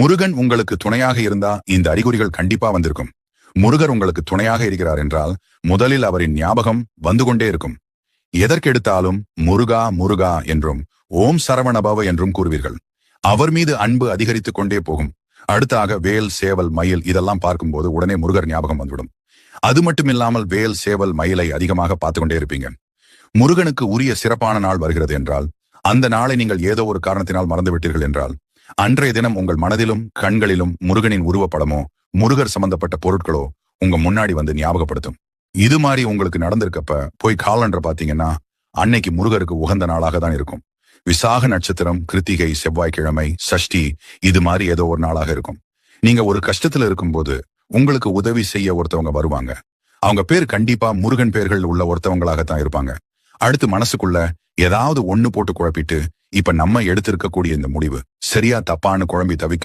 முருகன் உங்களுக்கு துணையாக இருந்தா இந்த அறிகுறிகள் கண்டிப்பா வந்திருக்கும். முருகர் உங்களுக்கு துணையாக இருக்கிறார் என்றால் முதலில் அவரின் ஞாபகம் வந்து கொண்டே இருக்கும். எதற்கெடுத்தாலும் முருகா முருகா என்றும் ஓம் சரவணபவ என்றும் கூறுவீர்கள். அவர் மீது அன்பு அதிகரித்துக் கொண்டே போகும். அடுத்தாக வேல் சேவல் மயில் இதெல்லாம் பார்க்கும்போது உடனே முருகர் ஞாபகம் வந்துவிடும். அது மட்டுமில்லாமல் வேல் சேவல் மயிலை அதிகமாக பார்த்து கொண்டே இருப்பீங்க. முருகனுக்கு உரிய சிறப்பான நாள் வருகிறது என்றால், அந்த நாளை நீங்கள் ஏதோ ஒரு காரணத்தினால் மறந்துவிட்டீர்கள் என்றால், அன்றைய தினம் உங்கள் மனதிலும் கண்களிலும் முருகனின் உருவப்படமோ முருகர் சம்பந்தப்பட்ட பொருட்களோ உங்க முன்னாடி வந்து ஞாபகப்படுத்தும். இது மாதிரி உங்களுக்கு நடந்திருக்கப்ப போய் காலண்டர் பாத்தீங்கன்னா அன்னைக்கு முருகருக்கு உகந்த நாளாக தான் இருக்கும். விசாக நட்சத்திரம், கிருத்திகை, செவ்வாய்க்கிழமை, சஷ்டி இது மாதிரி ஏதோ ஒரு நாளாக இருக்கும். நீங்க ஒரு கஷ்டத்துல இருக்கும்போது உங்களுக்கு உதவி செய்ய ஒருத்தவங்க வருவாங்க. அவங்க பேர் கண்டிப்பா முருகன் பேர்கள் உள்ள ஒருத்தவங்களாகத்தான் இருப்பாங்க. அடுத்து மனசுக்குள்ள ஏதாவது ஒண்ணு போட்டு குழப்பிட்டு இப்ப நம்ம எடுத்திருக்கக்கூடிய இந்த முடிவு சரியா தப்பான்னு குழம்பி தவிக்க